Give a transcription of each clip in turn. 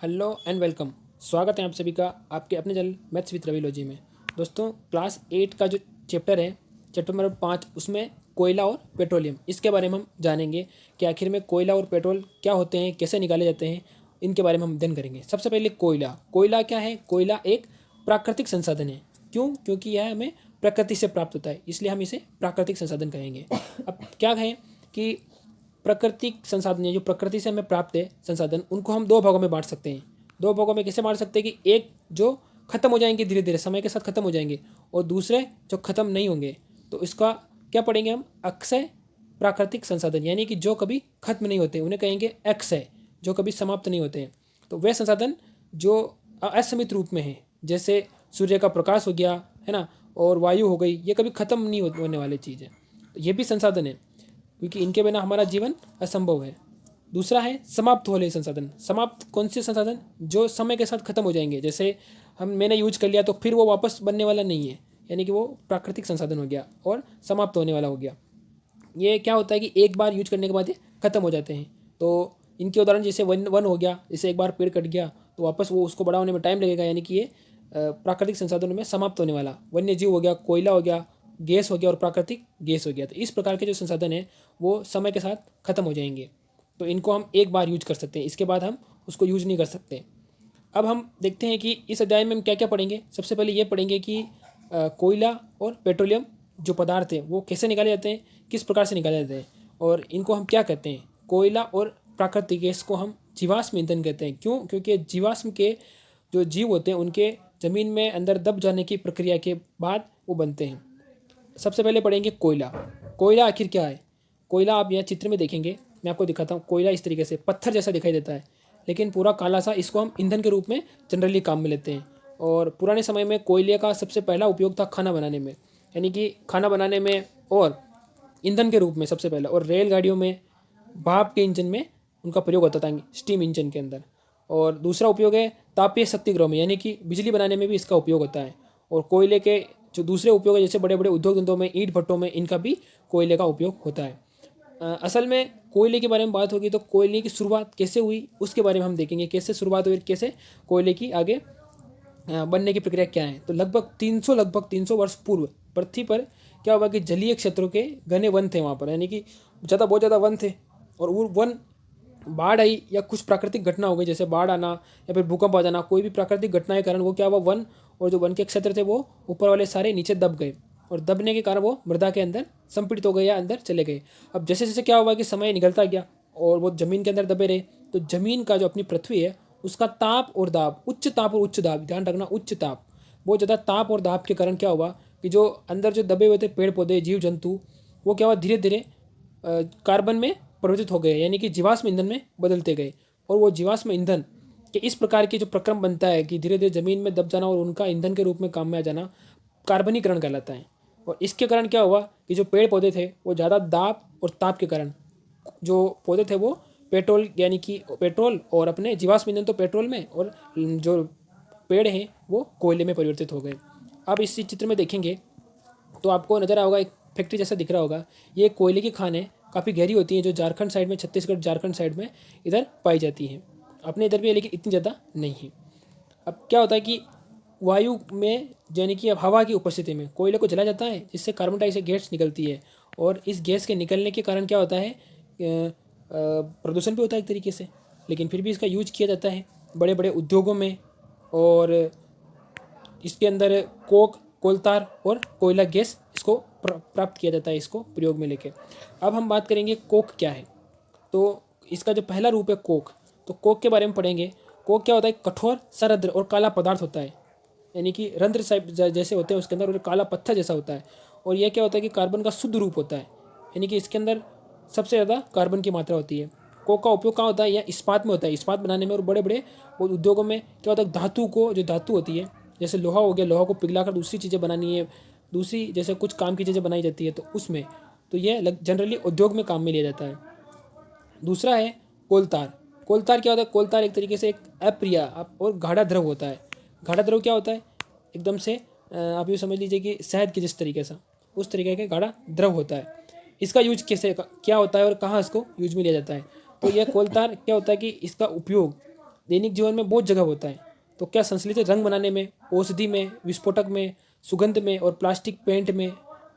Hello and welcome. स्वागत है आप सभी का आपके अपने चैनल मैथ्स विद रविलॉजी में। दोस्तों, क्लास 8 का जो चैप्टर है, चैप्टर नंबर 5, उसमें कोयला और पेट्रोलियम, इसके बारे में हम जानेंगे कि आखिर में कोयला और पेट्रोल क्या होते हैं, कैसे निकाले जाते हैं, इनके बारे में हम अध्ययन करेंगे। सबसे पहले कोयला। कोयला क्या है? कोयला एक प्राकृतिक संसाधन है। क्यों? क्योंकि यह हमें प्रकृति से प्राप्त होता है, इसलिए हम इसे प्राकृतिक संसाधन कहेंगे। अब क्या कहें कि प्राकृतिक संसाधन है, जो प्रकृति से हमें प्राप्त है संसाधन, उनको हम दो भागों में बांट सकते हैं। दो भागों में कैसे बांट सकते हैं कि एक जो खत्म हो जाएंगे, धीरे धीरे समय के साथ खत्म हो जाएंगे, और दूसरे जो खत्म नहीं होंगे। तो इसका क्या पढ़ेंगे हम? अक्षय प्राकृतिक संसाधन, यानी कि जो कभी खत्म नहीं होते, उन्हें कहेंगे अक्षय, जो कभी समाप्त नहीं होते हैं। तो वे संसाधन जो असीमित रूप में है, जैसे सूर्य का प्रकाश हो गया, है ना, और वायु हो गई, ये कभी खत्म नहीं होने वाली चीज़ है। तो ये भी संसाधन है, क्योंकि इनके बिना हमारा जीवन असंभव है। दूसरा है समाप्त वाले संसाधन। समाप्त कौन से संसाधन? जो समय के साथ खत्म हो जाएंगे, जैसे मैंने यूज कर लिया तो फिर वो वापस बनने वाला नहीं है, यानी कि वो प्राकृतिक संसाधन हो गया और समाप्त होने वाला हो गया। ये क्या होता है कि एक बार यूज करने के बाद ये खत्म हो जाते हैं। तो इनके उदाहरण जैसे वन वन हो गया, जैसे एक बार पेड़ कट गया तो वापस वो उसको बड़ा होने में टाइम लगेगा, यानी कि ये प्राकृतिक संसाधनों में समाप्त होने वाला। वन्य जीव हो गया, कोयला हो गया, गैस हो गया, और प्राकृतिक गैस हो गया। तो इस प्रकार के जो संसाधन है वो समय के साथ खत्म हो जाएंगे, तो इनको हम एक बार यूज कर सकते हैं, इसके बाद हम उसको यूज नहीं कर सकते। अब हम देखते हैं कि इस अध्याय में हम क्या क्या पढ़ेंगे। सबसे पहले ये पढ़ेंगे कि कोयला और पेट्रोलियम जो पदार्थ हैं वो कैसे निकाले जाते हैं, किस प्रकार से निकाले जाते हैं, और इनको हम क्या कहते हैं। कोयला और प्राकृतिक गैस को हम जीवाश्म ईंधन कहते हैं। क्यों? क्योंकि जीवाश्म के जो जीव होते हैं उनके ज़मीन में अंदर दब जाने की प्रक्रिया के बाद वो बनते हैं। सबसे पहले पढ़ेंगे कोयला। कोयला आखिर क्या है? कोयला आप यहाँ चित्र में देखेंगे, मैं आपको दिखाता हूँ। कोयला इस तरीके से पत्थर जैसा दिखाई देता है, लेकिन पूरा काला सा। इसको हम ईंधन के रूप में जनरली काम में लेते हैं। और पुराने समय में कोयले का सबसे पहला उपयोग था खाना बनाने में, यानी कि खाना बनाने में और ईंधन के रूप में सबसे पहला। और रेलगाड़ियों में, भाप के इंजन में उनका प्रयोग होता था, स्टीम इंजन के अंदर। और दूसरा उपयोग है तापीय शक्तिगृह में, यानी कि बिजली बनाने में भी इसका उपयोग होता है। और कोयले के जो दूसरे उपयोग है, जैसे बड़े बड़े उद्योग धंधों में, ईंट भट्टों में, इनका भी कोयले का उपयोग होता है। असल में कोयले के बारे में बात होगी तो कोयले की शुरुआत कैसे हुई उसके बारे में हम देखेंगे, कैसे शुरुआत हुई, कैसे कोयले की आगे बनने की प्रक्रिया क्या है। तो लगभग 300 वर्ष पूर्व पृथ्वी पर क्या हुआ कि जलीय क्षेत्रों के घने वन थे वहाँ पर, यानी कि बहुत ज़्यादा वन थे। और वो वन, बाढ़ आई या कुछ प्राकृतिक घटना हो गई, जैसे बाढ़ आना या फिर भूकंप आ जाना, कोई भी प्राकृतिक घटना के कारण वो क्या हुआ, वन और जो वन के क्षेत्र थे वो ऊपर वाले सारे नीचे दब गए, और दबने के कारण वो मृदा के अंदर संपीड़ित हो गए या अंदर चले गए। अब जैसे जैसे क्या हुआ कि समय निकलता गया और वो ज़मीन के अंदर दबे रहे, तो ज़मीन का जो अपनी पृथ्वी है उसका ताप और दाब, उच्च ताप और उच्च दाब, ध्यान रखना, उच्च ताप, बहुत ज़्यादा ताप और दाब के कारण क्या हुआ कि जो अंदर जो दबे हुए थे पेड़ पौधे, जीव जंतु, वो क्या हुआ, धीरे धीरे कार्बन में परिवर्तित हो गए, यानी कि जीवाश्म ईंधन में बदलते गए। और वो जीवाश्म ईंधन के इस प्रकार के जो प्रक्रम बनता है कि धीरे धीरे ज़मीन में दब जाना और उनका ईंधन के रूप में काम में आ जाना, कार्बनीकरण कहलाता है। और इसके कारण क्या हुआ कि जो पेड़ पौधे थे वो ज़्यादा दाब और ताप के कारण, जो पौधे थे वो पेट्रोल, यानी कि पेट्रोल और अपने जीवाश्म ईंधन तो पेट्रोल में, और जो पेड़ हैं वो कोयले में परिवर्तित हो गए। अब इस चित्र में देखेंगे तो आपको नज़र आएगा, एक फैक्ट्री जैसा दिख रहा होगा। ये कोयले की खानें काफ़ी गहरी होती हैं, जो झारखंड साइड में, छत्तीसगढ़ झारखंड साइड में इधर पाई जाती हैं। अपने इधर भी है, लेकिन इतनी ज़्यादा नहीं है। अब क्या होता है कि वायु में, यानी कि अब हवा की उपस्थिति में कोयले को जलाया जाता है, जिससे कार्बन डाइऑक्साइड गैस निकलती है। और इस गैस के निकलने के कारण क्या होता है, प्रदूषण भी होता है एक तरीके से, लेकिन फिर भी इसका यूज किया जाता है बड़े बड़े उद्योगों में। और इसके अंदर कोक, कोलतार और कोयला गैस, इसको प्राप्त किया जाता है, इसको प्रयोग में लेके। अब हम बात करेंगे कोक क्या है। तो इसका जो पहला रूप है कोक, तो कोक के बारे में पढ़ेंगे। कोक क्या होता है? कठोर, सरद्र और काला पदार्थ होता है, यानी कि रंध्र टाइप जैसे होते हैं उसके अंदर, और काला पत्थर जैसा होता है। और यह क्या होता है कि कार्बन का शुद्ध रूप होता है, यानी कि इसके अंदर सबसे ज़्यादा कार्बन की मात्रा होती है। कोक का उपयोग कहाँ होता है? या इस्पात में होता है, इस्पात बनाने में। और बड़े बड़े उद्योगों में क्या होता है, धातु को, जो धातु होती है, जैसे लोहा हो गया, लोहा को पिघलाकर दूसरी चीज़ें बनानी है, दूसरी जैसे कुछ काम की चीज़ें बनाई जाती है, तो उसमें तो ये जनरली उद्योग में काम में लिया जाता है। दूसरा है कोलतार। कोलतार क्या होता है? कोलतार एक तरीके से एक अप्रिय और गाढ़ा द्रव होता है। गाढ़ा द्रव क्या होता है? एकदम से आप यूँ समझ लीजिए कि शहद के जिस तरीके से, उस तरीके का गाढ़ा द्रव होता है। इसका यूज कैसे, क्या होता है और कहाँ इसको यूज में लिया जाता है? तो यह कोलतार क्या होता है कि इसका उपयोग दैनिक जीवन में बहुत जगह होता है। तो क्या संश्लेषित रंग बनाने में, औषधि में, विस्फोटक में, सुगंध में और प्लास्टिक पेंट में,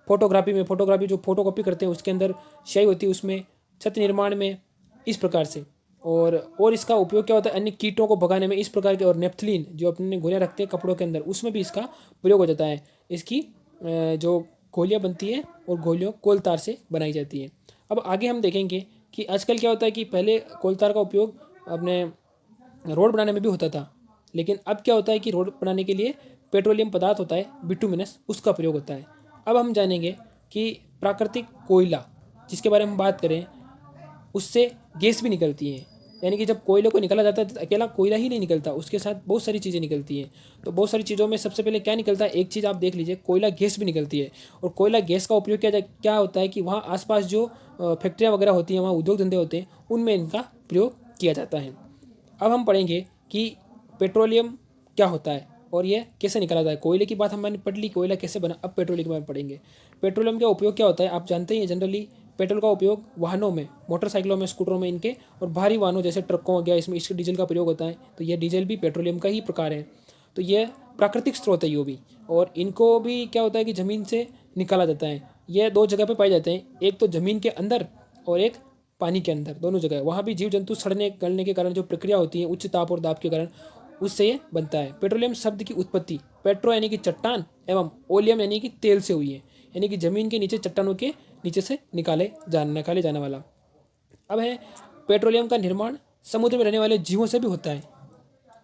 फोटोग्राफी जो फोटोकॉपी करते हैं उसके अंदर स्याही होती है उसमें, छत निर्माण में, इस प्रकार से। और इसका उपयोग क्या होता है अन्य कीटों को भगाने में, इस प्रकार के। और नेफ्थलीन जो अपने गोलियाँ रखते हैं कपड़ों के अंदर, उसमें भी इसका प्रयोग हो जाता है। इसकी जो गोलियाँ बनती है और गोलियों कोल तार से बनाई जाती है। अब आगे हम देखेंगे कि आजकल क्या होता है कि पहले कोल तार का उपयोग अपने रोड बनाने में भी होता था, लेकिन अब क्या होता है कि रोड बनाने के लिए पेट्रोलियम पदार्थ होता है बिटुमिनस, उसका प्रयोग होता है। अब हम जानेंगे कि प्राकृतिक कोयला जिसके बारे में हम बात करें, उससे गैस भी निकलती है। यानी कि जब कोयले को निकाला जाता है तो अकेला कोयला ही नहीं निकलता, उसके साथ बहुत सारी चीज़ें निकलती हैं। तो बहुत सारी चीज़ों में सबसे पहले क्या निकलता है, एक चीज़ आप देख लीजिए, कोयला गैस भी निकलती है। और कोयला गैस का उपयोग क्या होता है कि वहाँ आसपास जो फैक्ट्रियाँ वगैरह होती हैं, वहाँ उद्योग धंधे होते हैं, उनमें इनका प्रयोग किया जाता है। अब हम पढ़ेंगे कि पेट्रोलियम क्या होता है और ये कैसे निकाला जाता है। कोयले की बात हमने पढ़ ली, कोयला कैसे बना, अब पेट्रोलियम के बारे में पढ़ेंगे। पेट्रोलियम का उपयोग क्या होता है, आप जानते हैं जनरली पेट्रोल का उपयोग वाहनों में, मोटरसाइकिलों में, स्कूटरों में इनके, और भारी वाहनों जैसे ट्रकों हो गया, इसमें इसके डीजल का प्रयोग होता है। तो यह डीजल भी पेट्रोलियम का ही प्रकार है। तो यह प्राकृतिक स्रोत है ये भी, और इनको भी क्या होता है कि ज़मीन से निकाला जाता है। यह दो जगह पे पाए जाते हैं, एक तो ज़मीन के अंदर और एक पानी के अंदर, दोनों जगह। वहाँ भी जीव जंतु सड़ने गलने के कारण जो प्रक्रिया होती है उच्च ताप और दाब के कारण, उससे ये बनता है। पेट्रोलियम शब्द की उत्पत्ति पेट्रो यानी कि चट्टान एवं ओलियम यानी कि तेल से हुई है, यानी कि ज़मीन के नीचे चट्टानों के नीचे से निकाले जाने वाला। अब है पेट्रोलियम का निर्माण समुद्र में रहने वाले जीवों से भी होता है।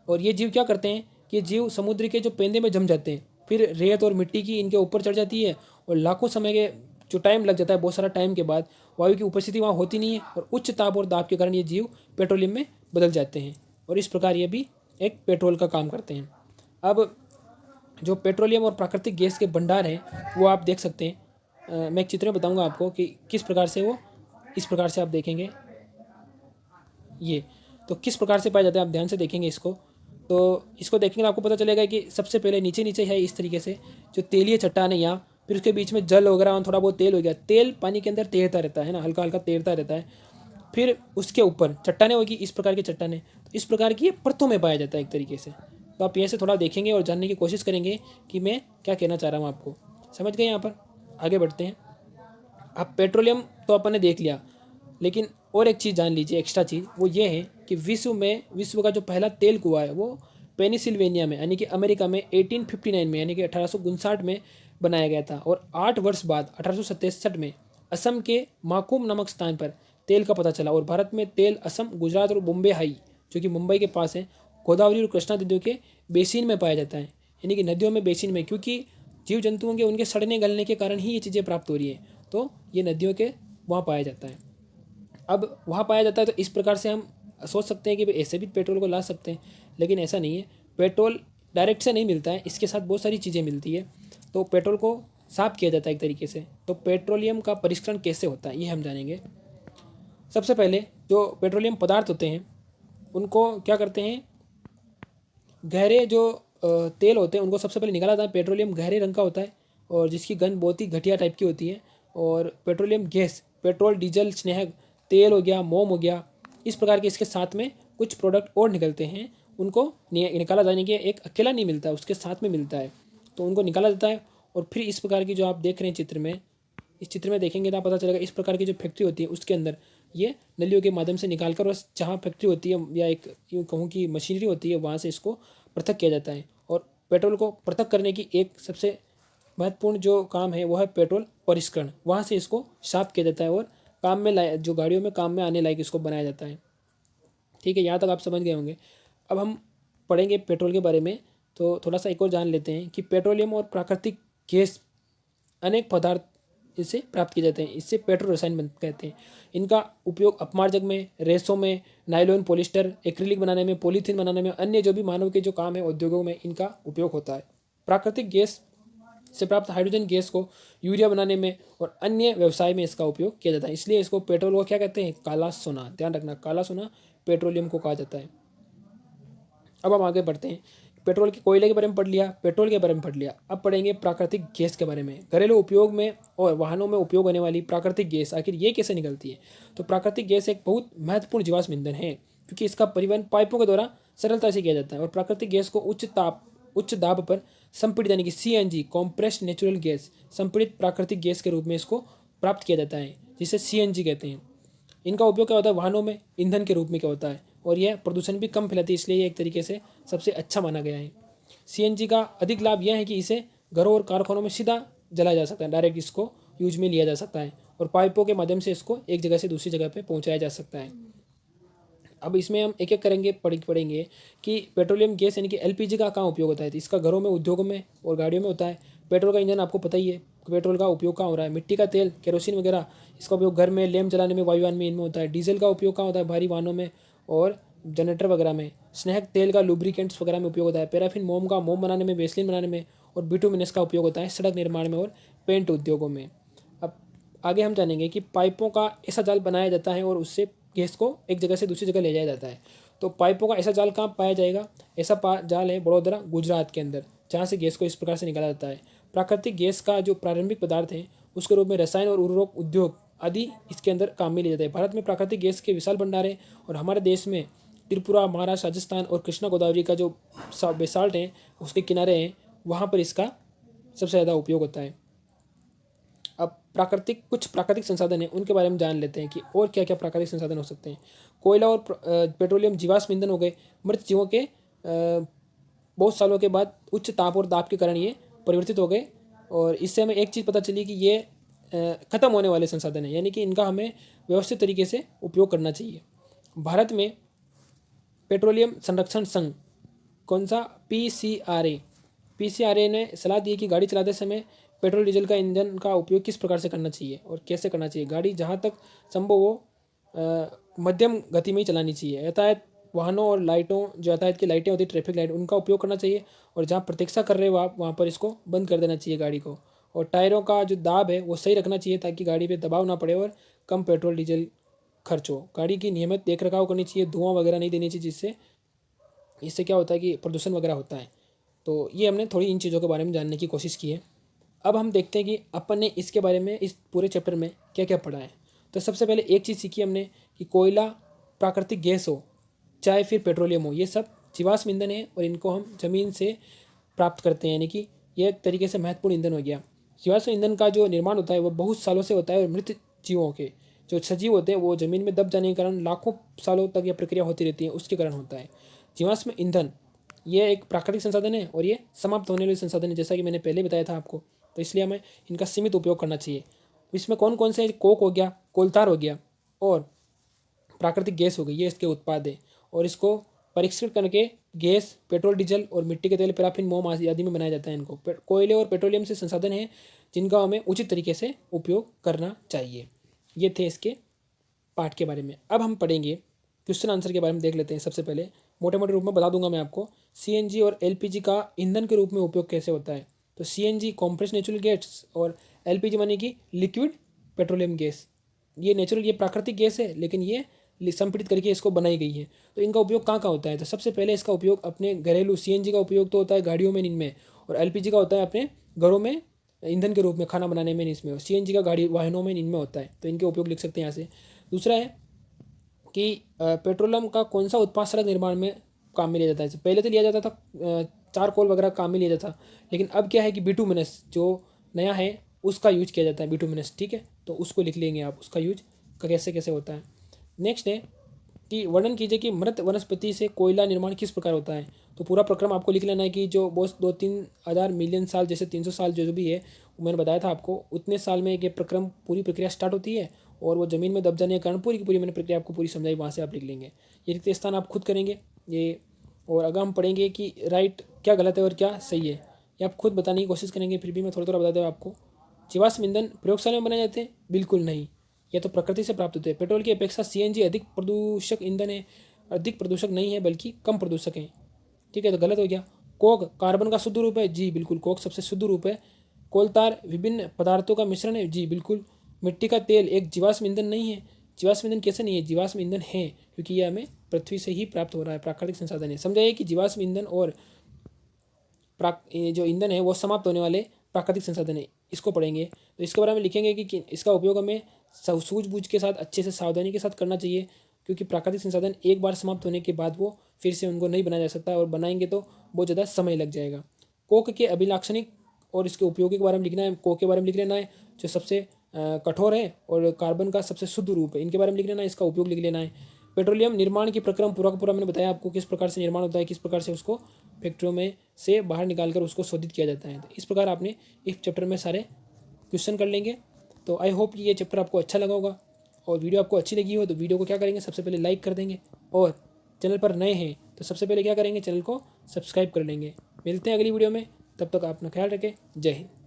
और ये जीव क्या करते हैं कि ये जीव समुद्र के जो पेंदे में जम जाते हैं, फिर रेत और मिट्टी की इनके ऊपर चढ़ जाती है, और लाखों समय के जो टाइम लग जाता है, बहुत सारा टाइम के बाद वायु की उपस्थिति वहाँ होती नहीं है, और उच्च ताप और दाब के कारण ये जीव पेट्रोलियम में बदल जाते हैं, और इस प्रकार ये भी एक पेट्रोल का काम करते हैं। अब जो पेट्रोलियम और प्राकृतिक गैस के भंडार हैं वो आप देख सकते हैं। मैं एक चित्र में बताऊंगा आपको कि किस प्रकार से वो, इस प्रकार से आप देखेंगे ये, तो किस प्रकार से पाए जाते हैं आप ध्यान से देखेंगे इसको। तो इसको देखेंगे आपको पता चलेगा कि सबसे पहले नीचे नीचे है इस तरीके से जो तेलीय चट्टान है यहाँ, फिर उसके बीच में जल वगैरह और थोड़ा बहुत तेल हो गया, तेल पानी के अंदर तैरता रहता है ना, हल्का हल्का तैरता रहता है। फिर उसके ऊपर चट्टानें होगी, इस प्रकार की चट्टानें, तो इस प्रकार की ये परतों में पाया जाता है एक तरीके से। तो आप यहाँ से थोड़ा देखेंगे और जानने की कोशिश करेंगे कि मैं क्या कहना चाह रहा हूँ आपको, समझ गए। यहाँ पर आगे बढ़ते हैं। अब पेट्रोलियम तो अपन ने देख लिया, लेकिन और एक चीज़ जान लीजिए, एक्स्ट्रा चीज़, वो ये है कि विश्व का जो पहला तेल कुआं है वो पेनिसिल्वेनिया में यानी कि अमेरिका में 1859 में यानी कि 1859 में बनाया गया था। और 8 वर्ष बाद 1867 में असम के माकूम नामक स्थान पर तेल का पता चला। और भारत में तेल असम, गुजरात और बॉम्बे हाई जो कि मुंबई के पास है, गोदावरी और कृष्णा नदियों के बेसिन में पाया जाता है, यानी कि नदियों में, बेसिन में, क्योंकि जीव जंतुओं के उनके सड़ने गलने के कारण ही ये चीज़ें प्राप्त हो रही है। तो ये नदियों के वहाँ पाया जाता है। अब वहाँ पाया जाता है तो इस प्रकार से हम सोच सकते हैं कि ऐसे भी पेट्रोल को ला सकते हैं, लेकिन ऐसा नहीं है। पेट्रोल डायरेक्ट से नहीं मिलता है, इसके साथ बहुत सारी चीज़ें मिलती है। तो पेट्रोल को साफ किया जाता है एक तरीके से। तो पेट्रोलियम का परिष्करण कैसे होता है ये हम जानेंगे। सबसे पहले जो पेट्रोलियम पदार्थ होते हैं उनको क्या करते हैं, गहरे जो तेल होते हैं उनको सबसे पहले निकाला जाता है। पेट्रोलियम गहरे रंग का होता है और जिसकी गंध बहुत ही घटिया टाइप की होती है। और पेट्रोलियम गैस, पेट्रोल, डीजल, स्नेहक, तेल हो गया, मोम हो गया, इस प्रकार के इसके साथ में कुछ प्रोडक्ट और निकलते हैं, उनको निकाला जाने के एक अकेला नहीं मिलता, उसके साथ में मिलता है, तो उनको निकाला जाता है। और फिर इस प्रकार की जो आप देख रहे हैं चित्र में, इस चित्र में देखेंगे तो आप पता चलेगा इस प्रकार की जो फैक्ट्री होती है उसके अंदर ये नलियों के माध्यम से निकाल कर, और जहाँ फैक्ट्री होती है या एक यूँ कहूँ कि मशीनरी होती है, वहाँ से इसको पृथक किया जाता है। और पेट्रोल को पृथक करने की एक सबसे महत्वपूर्ण जो काम है वो है पेट्रोल परिष्करण। वहाँ से इसको साफ किया जाता है और काम में लाए, जो गाड़ियों में काम में आने लायक इसको बनाया जाता है। ठीक है, यहाँ तक आप समझ गए होंगे। अब हम पढ़ेंगे पेट्रोल के बारे में, तो थोड़ा सा एक और जान लेते हैं कि पेट्रोलियम और प्राकृतिक गैस अनेक पदार्थ इससे प्राप्त किए जाते हैं, इससे पेट्रो रसायन कहते हैं। इनका उपयोग अपमार्जक में, रेसों में, नायलॉन, पॉलिस्टर, एक्रिलिक बनाने में, पॉलीथीन बनाने में, अन्य जो भी मानव के जो काम है उद्योगों में इनका उपयोग होता है। प्राकृतिक गैस से प्राप्त हाइड्रोजन गैस को यूरिया बनाने में और अन्य व्यवसाय में इसका उपयोग किया जाता है। इसलिए इसको पेट्रोल को क्या कहते हैं, काला सोना। ध्यान रखना, काला सोना पेट्रोलियम को कहा जाता है। अब हम आगे बढ़ते हैं। पेट्रोल के कोयले के बारे में पढ़ लिया, पेट्रोल के बारे में पढ़ लिया। अब पढ़ेंगे प्राकृतिक गैस के बारे में। घरेलू उपयोग में और वाहनों में उपयोग होने वाली प्राकृतिक गैस आखिर ये कैसे निकलती है। तो प्राकृतिक गैस एक बहुत महत्वपूर्ण जीवाश्म ईंधन है, क्योंकि इसका परिवहन पाइपों के द्वारा सरलता से किया जाता है। और प्राकृतिक गैस को उच्च दाब पर संपीड़ित यानी कि CNG कॉम्प्रेस्ड नेचुरल गैस संपीड़ित प्राकृतिक गैस के रूप में इसको प्राप्त किया जाता है, जिसे CNG कहते हैं। इनका उपयोग क्या होता है, वाहनों में ईंधन के रूप में क्या होता है, और यह प्रदूषण भी कम फैलाती है, इसलिए ये एक तरीके से सबसे अच्छा माना गया है। CNG का अधिक लाभ यह है कि इसे घरों और कारखानों में सीधा जलाया जा सकता है, डायरेक्ट इसको यूज में लिया जा सकता है, और पाइपों के माध्यम से इसको एक जगह से दूसरी जगह पर पहुँचाया जा सकता है। अब इसमें हम एक एक करेंगे पढ़ेंगे कि पेट्रोलियम गैस यानी कि LPG का कहाँ उपयोग होता है। तो इसका घरों में, उद्योगों में और गाड़ियों में होता है। पेट्रोल का इंजन आपको पता ही है, पेट्रोल का उपयोग कहाँ हो रहा है। मिट्टी का तेल, केरोसिन वगैरह, इसका उपयोग घर में लैंप जलाने में, वायुयान में, इनमें होता है। डीजल का उपयोग कहाँ होता है, भारी वाहनों में और जनरेटर वगैरह में। स्नेहक तेल का लुब्रिकेंट्स वगैरह में उपयोग होता है। पैराफिन मोम का मोम बनाने में, वेसलिन बनाने में, और बिटुमिनस का उपयोग होता है सड़क निर्माण में और पेंट उद्योगों में। अब आगे हम जानेंगे कि पाइपों का ऐसा जाल बनाया जाता है और उससे गैस को एक जगह से दूसरी जगह ले जाया जाता है। तो पाइपों का ऐसा जाल कहाँ पाया जाएगा, ऐसा जाल है बड़ोदरा गुजरात के अंदर, जहाँ से गैस को इस प्रकार से निकाला जाता है। प्राकृतिक गैस का जो प्रारंभिक पदार्थ है उसके रूप में रसायन और उर्वरक उद्योग आदि इसके अंदर काम में लिया जाता है। भारत में प्राकृतिक गैस के विशाल भंडार है, और हमारे देश में त्रिपुरा, महाराष्ट्र, राजस्थान और कृष्णा गोदावरी का जो बेसाल्ट है उसके किनारे हैं, वहाँ पर इसका सबसे ज़्यादा उपयोग होता है। अब कुछ प्राकृतिक संसाधन हैं, उनके बारे में जान लेते हैं कि और क्या क्या प्राकृतिक संसाधन हो सकते हैं। कोयला और पेट्रोलियम जीवाश्म ईंधन हो गए। मृत जीवों के बहुत सालों के बाद उच्च ताप और दाब के कारण ये परिवर्तित हो गए, और इससे हमें एक चीज़ पता चली कि ये खत्म होने वाले संसाधन हैं, यानी कि इनका हमें व्यवस्थित तरीके से उपयोग करना चाहिए। भारत में पेट्रोलियम संरक्षण संघ, कौन सा, PCRA ने सलाह दी कि गाड़ी चलाते समय पेट्रोल डीजल का इंजन का उपयोग किस प्रकार से करना चाहिए और कैसे करना चाहिए। गाड़ी जहाँ तक संभव हो मध्यम गति में ही चलानी चाहिए। यातायात वाहनों और लाइटों, जो यातायात की लाइटें होती है, ट्रैफिक लाइट, उनका उपयोग करना चाहिए, और जहाँ प्रतीक्षा कर रहे हो आप वहाँ पर इसको बंद कर देना चाहिए गाड़ी को। और टायरों का जो दाब है वो सही रखना चाहिए, ताकि गाड़ी पे दबाव ना पड़े और कम पेट्रोल डीजल खर्च हो। गाड़ी की नियमित देख रखाव करनी चाहिए, धुआं वगैरह नहीं देनी चाहिए, जिससे इससे क्या होता है कि प्रदूषण वगैरह होता है। तो ये हमने थोड़ी इन चीज़ों के बारे में जानने की कोशिश की है। अब हम देखते हैं कि अपन ने इसके बारे में इस पूरे चैप्टर में क्या क्या पढ़ा है। तो सबसे पहले एक चीज़ सीखी हमने कि कोयला प्राकृतिक गैस हो चाहे फिर पेट्रोलियम हो, ये सब जीवाश्म ईंधन है, और इनको हम ज़मीन से प्राप्त करते हैं, यानी कि यह एक तरीके से महत्वपूर्ण ईंधन हो गया। जीवाश्म ईंधन का जो निर्माण होता है वो बहुत सालों से होता है, और मृत जीवों के जो सजीव होते हैं वो ज़मीन में दब जाने के कारण लाखों सालों तक यह प्रक्रिया होती रहती है, उसके कारण होता है। जीवाश्म ईंधन ये एक प्राकृतिक संसाधन है, और ये समाप्त होने वाले संसाधन है, जैसा कि मैंने पहले बताया था आपको। तो इसलिए हमें इनका सीमित उपयोग करना चाहिए। इसमें कौन कौन से, कोक हो गया, कोलतार हो गया, और प्राकृतिक गैस हो गई, ये इसके उत्पाद है, और इसको परीक्षित करके गैस, पेट्रोल, डीजल और मिट्टी के तेल, पैराफिन मोम आदि में बनाया जाता है। इनको कोयले और पेट्रोलियम से संसाधन है जिनका हमें उचित तरीके से उपयोग करना चाहिए। ये थे इसके पाठ के बारे में। अब हम पढ़ेंगे क्वेश्चन आंसर के बारे में, देख लेते हैं। सबसे पहले मोटे मोटे रूप में बता दूंगा मैं आपको, CNG और LPG का ईंधन के रूप में उपयोग कैसे होता है। तो CNG कॉम्प्रेस्ड नेचुरल गैस, और LPG माने कि लिक्विड पेट्रोलियम गैस। ये नेचुरल, ये प्राकृतिक गैस है, लेकिन ये संपीड़ित करके इसको बनाई गई है। तो इनका उपयोग कहाँ कहाँ होता है। तो सबसे पहले इसका उपयोग अपने घरेलू, CNG का उपयोग तो होता है गाड़ियों में, इनमें, और LPG का होता है अपने घरों में ईंधन के रूप में खाना बनाने में, इसमें, और CNG का गाड़ी वाहनों में, इनमें होता है। तो इनके उपयोग लिख सकते हैं यहाँ से। दूसरा है कि पेट्रोलियम का कौन सा उत्पाद सड़क निर्माण में काम में लिया जाता है। पहले तो लिया जाता था चारकोल वगैरह काम में लिया जाता था, लेकिन अब क्या है कि बिटुमिनस जो नया है उसका यूज किया जाता है, बिटुमिनस, ठीक है। तो उसको लिख लेंगे आप, उसका यूज का कैसे कैसे होता है। नेक्स्ट है कि वर्णन कीजिए कि मृत वनस्पति से कोयला निर्माण किस प्रकार होता है। तो पूरा प्रक्रम आपको लिख लेना है कि जो बहुत 2-3 हज़ार मिलियन साल, जैसे 300 साल जो भी है, वो मैंने बताया था आपको, उतने साल में ये प्रक्रम पूरी प्रक्रिया स्टार्ट होती है, और वो ज़मीन में दब जाने के कारण पूरी की पूरी मैंने प्रक्रिया आपको पूरी समझाई, वहाँ से आप लिख लेंगे। ये रिक्त स्थान आप खुद करेंगे ये, और अगर हम पढ़ेंगे कि राइट क्या गलत है और क्या सही है, ये आप खुद बताने की कोशिश करेंगे। फिर भी मैं थोड़ा थोड़ा बता दूँ आपको। जीवाश्म ईंधन प्रयोगशाला में बनाए जाते हैं, बिल्कुल नहीं, यह तो प्रकृति से प्राप्त होते हैं। पेट्रोल की अपेक्षा CNG अधिक प्रदूषक ईंधन है, अधिक प्रदूषक नहीं है बल्कि कम प्रदूषक है, ठीक है। तो गलत हो गया। कोक कार्बन का शुद्ध रूप है, जी बिल्कुल, कोक सबसे शुद्ध रूप है। कोलतार विभिन्न पदार्थों का मिश्रण है, जी बिल्कुल। मिट्टी का तेल एक जीवाश्म ईंधन नहीं है, जीवाश्म ईंधन कैसे नहीं है, जीवाश्म ईंधन है, क्योंकि यह हमें पृथ्वी से ही प्राप्त हो रहा है, प्राकृतिक संसाधन है। समझाइए कि जीवाश्म ईंधन और जो ईंधन है वो समाप्त होने वाले प्राकृतिक संसाधन है, इसको पढ़ेंगे। तो इसके बारे में लिखेंगे कि इसका उपयोग हमें सूझबूझ के साथ, अच्छे से, सावधानी के साथ करना चाहिए, क्योंकि प्राकृतिक संसाधन एक बार समाप्त होने के बाद वो फिर से उनको नहीं बनाया जा सकता, और बनाएंगे तो बहुत ज़्यादा समय लग जाएगा। कोक के अभिलाक्षणिक और इसके उपयोगी के बारे में लिखना है, कोक के बारे में लिख लेना है जो सबसे कठोर है और कार्बन का सबसे शुद्ध रूप है, इनके बारे में लिख लेना है, इसका उपयोग लिख लेना है। पेट्रोलियम निर्माण की प्रक्रम पूरा का पूरा मैंने बताया आपको, किस प्रकार से निर्माण होता है, किस प्रकार से उसको फैक्ट्रियों में से बाहर निकाल कर उसको शोधित किया जाता है। तो इस प्रकार आपने इस चैप्टर में सारे क्वेश्चन कर लेंगे। तो आई होप कि ये चैप्टर आपको अच्छा लगा होगा, और वीडियो आपको अच्छी लगी हो तो वीडियो को क्या करेंगे, सबसे पहले लाइक कर देंगे, और चैनल पर नए हैं तो सबसे पहले क्या करेंगे, चैनल को सब्सक्राइब कर लेंगे। मिलते हैं अगली वीडियो में, तब तक अपना ख्याल रखें। जय हिंद।